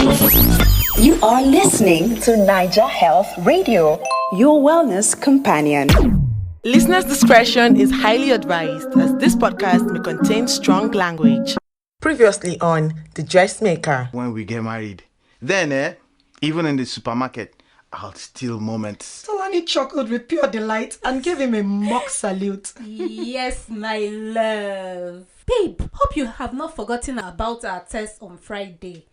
You are listening to Niger Health Radio, your wellness companion. Listeners' discretion is highly advised as this podcast may contain strong language. Previously on The Dressmaker. When we get married, then even in the supermarket, I'll steal moments. Tolani chuckled with pure delight and gave him a mock salute. Yes, my love. Babe, hope you have not forgotten about our test on Friday.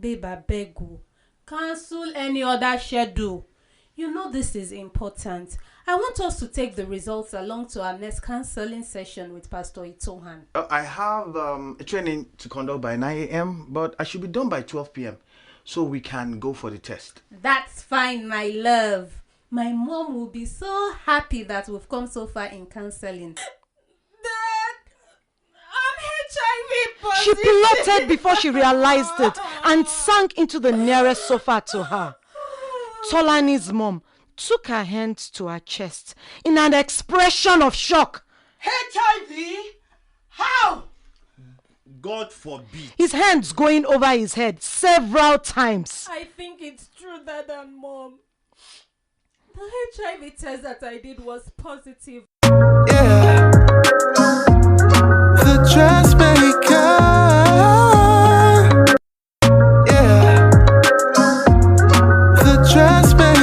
Babe, I beg you, cancel any other schedule. You know this is important. I want us to take the results along to our next counseling session with Pastor Itohan. I have a training to conduct by 9 a.m., but I should be done by 12 p.m. so we can go for the test. That's fine, my love. My mom will be so happy that we've come so far in counseling. Dad, I'm HIV She positive. plotted before she realized it and sank into the nearest sofa to her. Tolani's mom took her hands to her chest in an expression of shock. HIV? How? God forbid. His hands going over his head several times. I think it's true, Dad and Mom. The HIV test that I did was positive. Yeah. The Dressmaker. Yeah. The Dressmaker.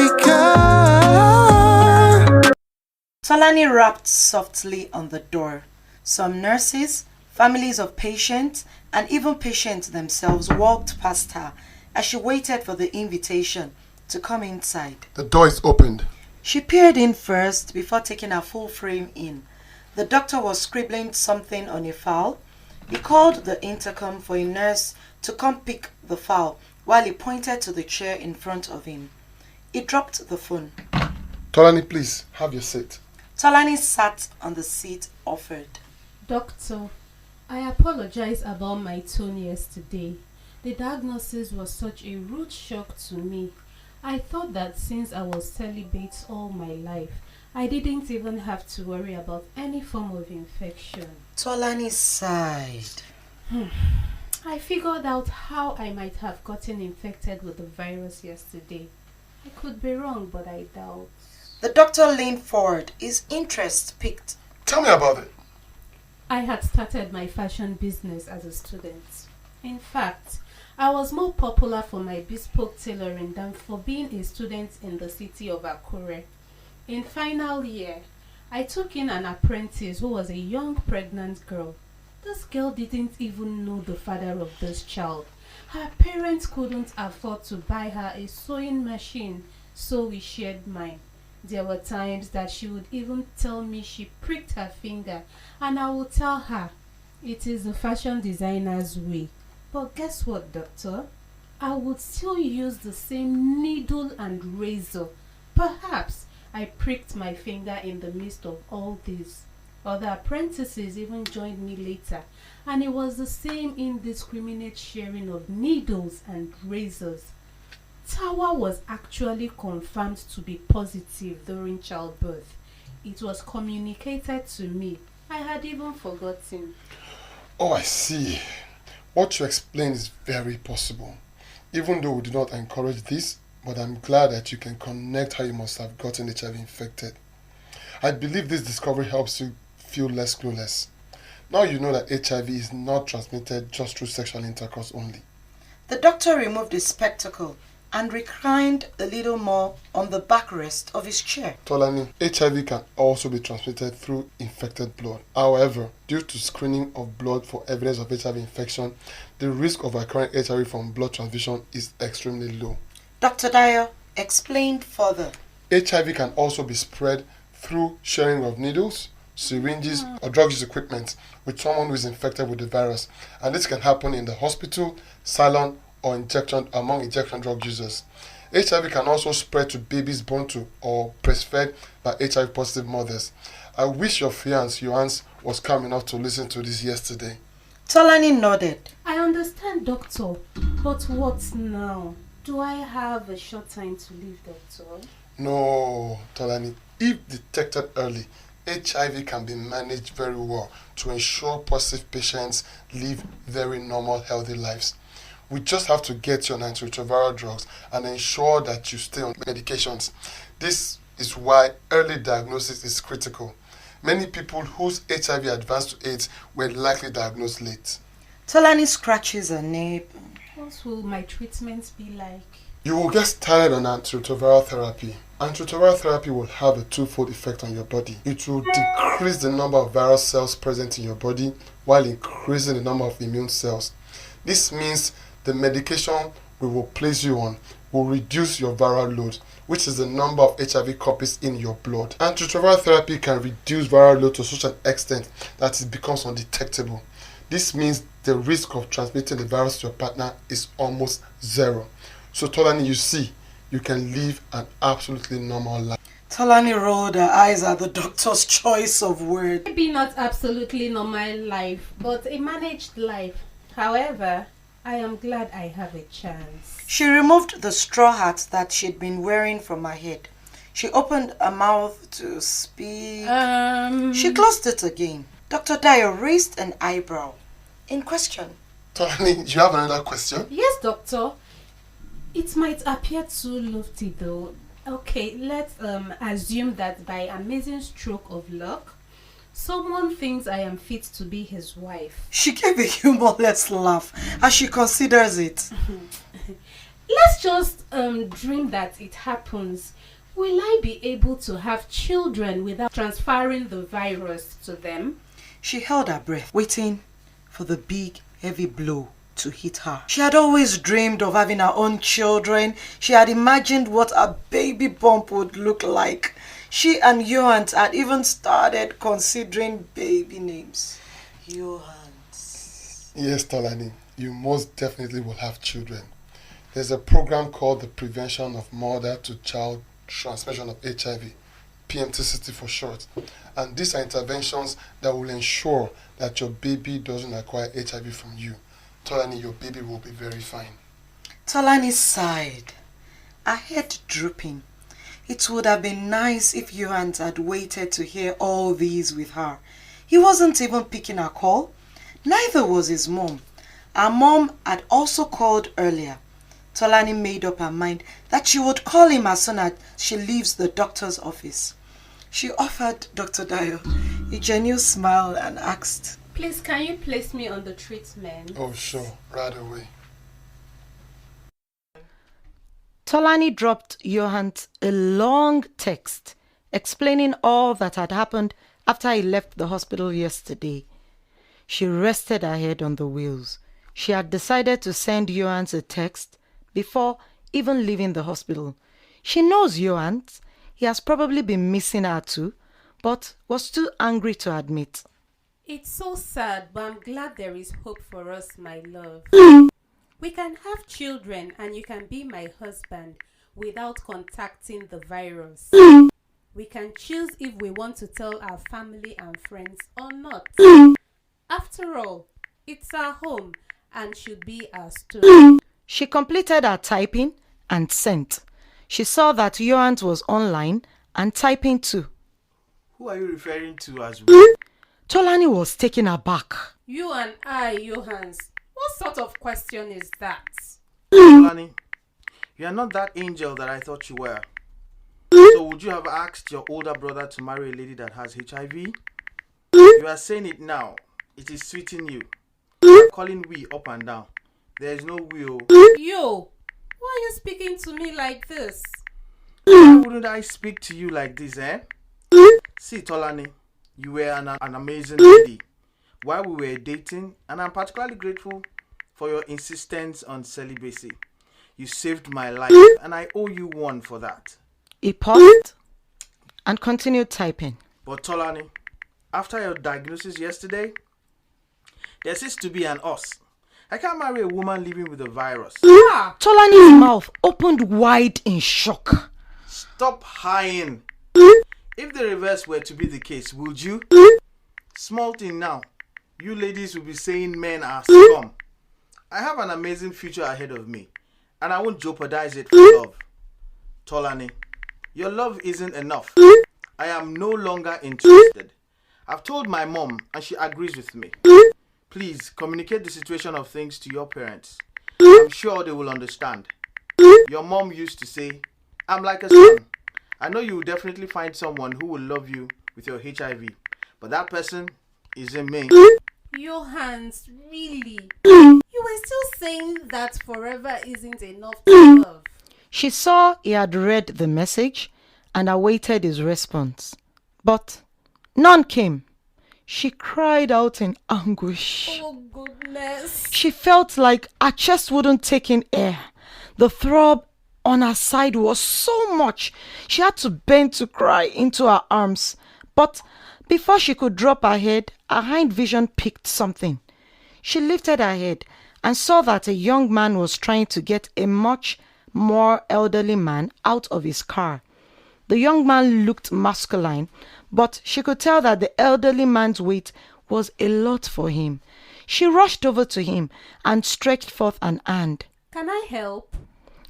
Tolani rapped softly on the door. Some nurses, families of patients, and even patients themselves walked past her as she waited for the invitation to come inside. The door is opened. She peered in first before taking her full frame in. The doctor was scribbling something on a file. He called the intercom for a nurse to come pick the file while he pointed to the chair in front of him. He dropped the phone. Tolani, please, have your seat. Tolani sat on the seat offered. Doctor, I apologize about my tone yesterday. The diagnosis was such a rude shock to me. I thought that since I was celibate all my life, I didn't even have to worry about any form of infection. Tolani sighed. I figured out how I might have gotten infected with the virus yesterday. I could be wrong, but I doubt. The doctor leaned forward, his interest piqued. Tell me about it. I had started my fashion business as a student. In fact, I was more popular for my bespoke tailoring than for being a student in the city of Akure. In final year, I took in an apprentice who was a young pregnant girl. This girl didn't even know the father of this child. Her parents couldn't afford to buy her a sewing machine, so we shared mine. There were times that she would even tell me she pricked her finger, and I would tell her, it is the fashion designer's way. But guess what, doctor? I would still use the same needle and razor. Perhaps I pricked my finger in the midst of all this. Other apprentices even joined me later, and it was the same indiscriminate sharing of needles and razors. Tawa was actually confirmed to be positive during childbirth. It was communicated to me. I had even forgotten. Oh, I see. What you explain is very possible. Even though we do not encourage this, but I'm glad that you can connect how you must have gotten HIV infected. I believe this discovery helps you feel less clueless. Now you know that HIV is not transmitted just through sexual intercourse only. The doctor removed his spectacle and reclined a little more on the backrest of his chair. Tolani, HIV can also be transmitted through infected blood. However, due to screening of blood for evidence of HIV infection, the risk of acquiring HIV from blood transfusion is extremely low. Dr. Dyer explained further. HIV can also be spread through sharing of needles, syringes, or drug use equipment with someone who is infected with the virus, and this can happen in the hospital, salon, or among injection drug users. HIV can also spread to babies born to or breastfed by HIV positive mothers. I wish your fiance, Johannes, was calm enough to listen to this yesterday. Tolani nodded. I understand, doctor, but what now? Do I have a short time to leave, doctor? No, Tolani. If detected early, HIV can be managed very well to ensure positive patients live very normal, healthy lives. We just have to get you on antiretroviral drugs and ensure that you stay on medications. This is why early diagnosis is critical. Many people whose HIV advanced to AIDS were likely diagnosed late. Tolani scratches her nape. What will my treatment be like? You will get started on antiretroviral therapy. Antiretroviral therapy will have a twofold effect on your body. It will decrease the number of viral cells present in your body while increasing the number of immune cells. This means the medication we will place you on will reduce your viral load, which is the number of HIV copies in your blood. Antiretroviral therapy can reduce viral load to such an extent that it becomes undetectable. This means the risk of transmitting the virus to your partner is almost zero. So Tolani, you see, you can live an absolutely normal life. Tolani rolled her eyes at the doctor's choice of word. Maybe not absolutely normal life, but a managed life. However, I am glad I have a chance. She removed the straw hat that she'd been wearing from her head. She opened her mouth to speak. She closed it again. Dr. Dio raised an eyebrow. In question. Tolani, do you have another question? Yes, doctor. It might appear too lofty though. Okay, let's assume that by amazing stroke of luck, someone thinks I am fit to be his wife. She gave a humorless laugh as she considers it. Let's just dream that it happens. Will I be able to have children without transferring the virus to them? She held her breath, waiting for the big, heavy blow to hit her. She had always dreamed of having her own children. She had imagined what a baby bump would look like. She and Johan had even started considering baby names. Johans. Yes, Tolani, you most definitely will have children. There's a program called the Prevention of Mother-to-Child Transmission of HIV, PMTCT for short. And these are interventions that will ensure that your baby doesn't acquire HIV from you. Tolani, your baby will be very fine. Tolani sighed, her head drooping. It would have been nice if Johan had waited to hear all these with her. He wasn't even picking her call. Neither was his mom. Her mom had also called earlier. Tolani made up her mind that she would call him as soon as she leaves the doctor's office. She offered Dr. Dio a genuine smile and asked, Please, can you place me on the treatment? Oh, sure, right away. Tolani dropped Johan a long text explaining all that had happened after he left the hospital yesterday. She rested her head on the wheels. She had decided to send Johan a text before even leaving the hospital. She knows Johan. He has probably been missing her too, but was too angry to admit. It's so sad, but I'm glad there is hope for us, my love. We can have children and you can be my husband without contacting the virus. We can choose if we want to tell our family and friends or not. After all, it's our home and should be our story. She completed her typing and sent. She saw that Johan was online and typing too. Who are you referring to as we? Tolani was taken aback. You and I, Johans. What sort of question is that? Tolani, you are not that angel that I thought you were. So would you have asked your older brother to marry a lady that has HIV? You are saying it now. It is sweeting you. You are calling we up and down. There is no will. Yo, why are you speaking to me like this? Why wouldn't I speak to you like this, eh? See, Tolani, you were an amazing lady while we were dating, and I'm particularly grateful for your insistence on celibacy. You saved my life, and I owe you one for that. He paused and continued typing. But Tolani, after your diagnosis yesterday, there seems to be an us. I can't marry a woman living with a virus. Tolani's mouth opened wide in shock. Stop lying. If the reverse were to be the case, would you? Small thing now. You ladies will be saying men are scum. I have an amazing future ahead of me, and I won't jeopardize it for love. Tolani, your love isn't enough. I am no longer interested. I've told my mom, and she agrees with me. Please communicate the situation of things to your parents. I'm sure they will understand. Your mom used to say, I'm like a son. I know you will definitely find someone who will love you with your HIV, but that person isn't me. Johannes, really? You were still saying that forever isn't enough to love. She saw he had read the message and awaited his response. But none came. She cried out in anguish. Oh, goodness. She felt like her chest wouldn't take in air. The throb on her side was so much. She had to bend to cry into her arms. But before she could drop her head, her hind vision picked something. She lifted her head and saw that a young man was trying to get a much more elderly man out of his car. The young man looked masculine, but she could tell that the elderly man's weight was a lot for him. She rushed over to him and stretched forth an hand. Can I help?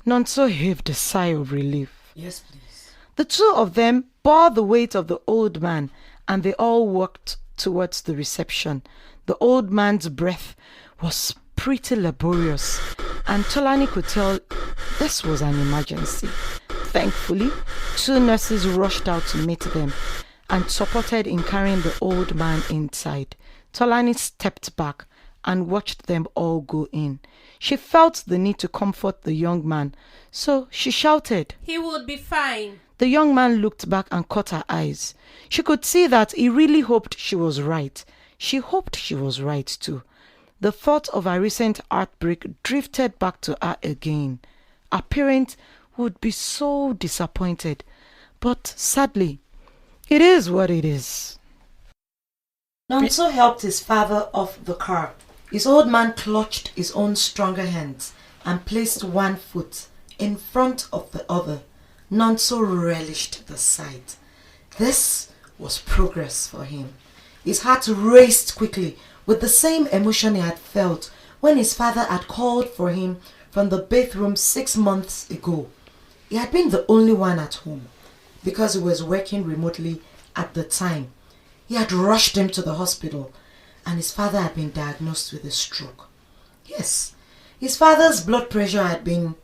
Nonso heaved a sigh of relief. Yes, please. The two of them bore the weight of the old man, and they all walked towards the reception. The old man's breath was pretty laborious, and Tolani could tell this was an emergency. Thankfully, two nurses rushed out to meet them and supported in carrying the old man inside. Tolani stepped back and watched them all go in. She felt the need to comfort the young man, so she shouted. He would be fine. The young man looked back and caught her eyes. She could see that he really hoped she was right. She hoped she was right too. The thought of her recent heartbreak drifted back to her again. Her parents would be so disappointed. But sadly, it is what it is. Nonso helped his father off the car. His old man clutched his own stronger hands and placed one foot in front of the other. Nonso relished the sight. This was progress for him. His heart raced quickly with the same emotion he had felt when his father had called for him from the bathroom 6 months ago. He had been the only one at home because he was working remotely at the time. He had rushed him to the hospital and his father had been diagnosed with a stroke. Yes, his father's blood pressure had been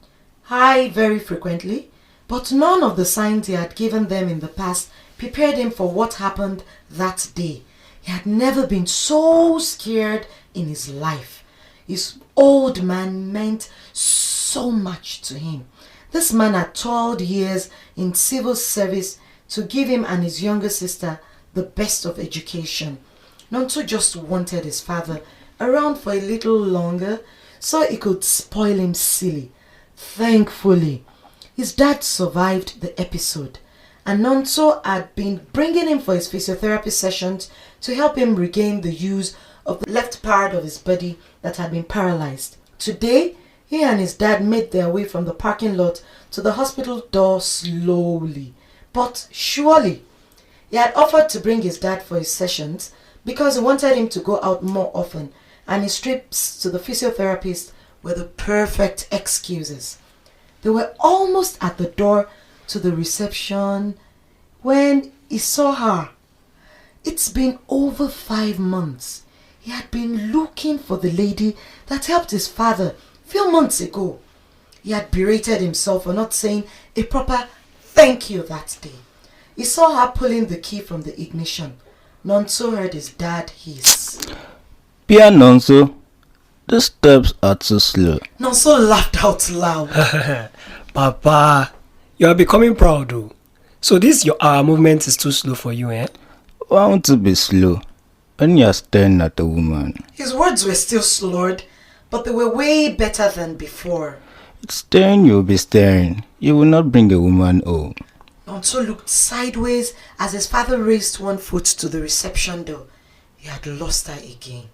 high very frequently, but none of the signs he had given them in the past prepared him for what happened that day. He had never been so scared in his life. His old man meant so much to him. This man had toiled years in civil service to give him and his younger sister the best of education. Nonso just wanted his father around for a little longer so he could spoil him silly. Thankfully, his dad survived the episode, and Nonso had been bringing him for his physiotherapy sessions to help him regain the use of the left part of his body that had been paralyzed. Today, he and his dad made their way from the parking lot to the hospital door slowly, but surely. He had offered to bring his dad for his sessions because he wanted him to go out more often, and his trips to the physiotherapist were the perfect excuses. They were almost at the door to the reception when he saw her. It's been over 5 months. He had been looking for the lady that helped his father a few months ago. He had berated himself for not saying a proper thank you that day. He saw her pulling the key from the ignition. Nonso heard his dad hiss. Pia Nonso, the steps are too slow. Nonso laughed out loud. Papa, you are becoming proud though. So this your movement is too slow for you, eh? Why want to be slow when you are staring at a woman? His words were still slurred, but they were way better than before. It's staring you'll be staring. You will not bring a woman home. Nonso looked sideways as his father raised one foot to the reception door. He had lost her again.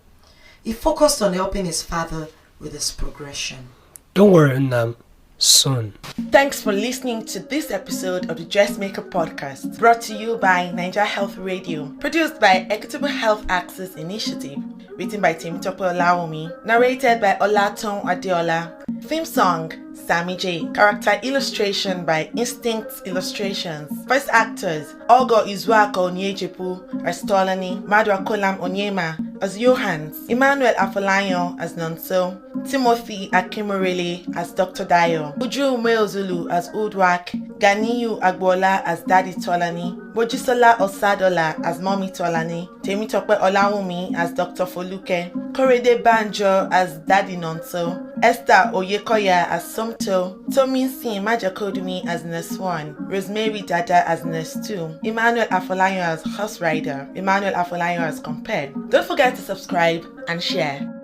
He focused on helping his father with his progression. Don't worry, Nam. Soon. Thanks for listening to this episode of the Dressmaker podcast, brought to you by Niger Health Radio, produced by Equitable Health Access Initiative, written by Temitope Olaomi, narrated by Olaton Adeola, theme song Sammy J. Character illustration by Instinct Illustrations. Voice actors: Ogo Izuaka Onyejepu as Tolani, Madwa Kolam Onyema as Johans, Emmanuel Afolayan as Nonso, Timothy Akimorele as Dr. Dayo, Uju Umeozulu as Udwak, Ganiyu Agbola as Daddy Tolani, Mojisola Osadola as Mommy Tolani, Temitope Olawumi as Dr. Foluke, Korede Banjo as Daddy Nonso, Esther Oyekoya as Somto, Tominsin Majakodumi as Nurse 1, Rosemary Dada as Nurse 2, Emmanuel Afolayan as House Rider, Emmanuel Afolayan as Compared. Don't forget to subscribe and share.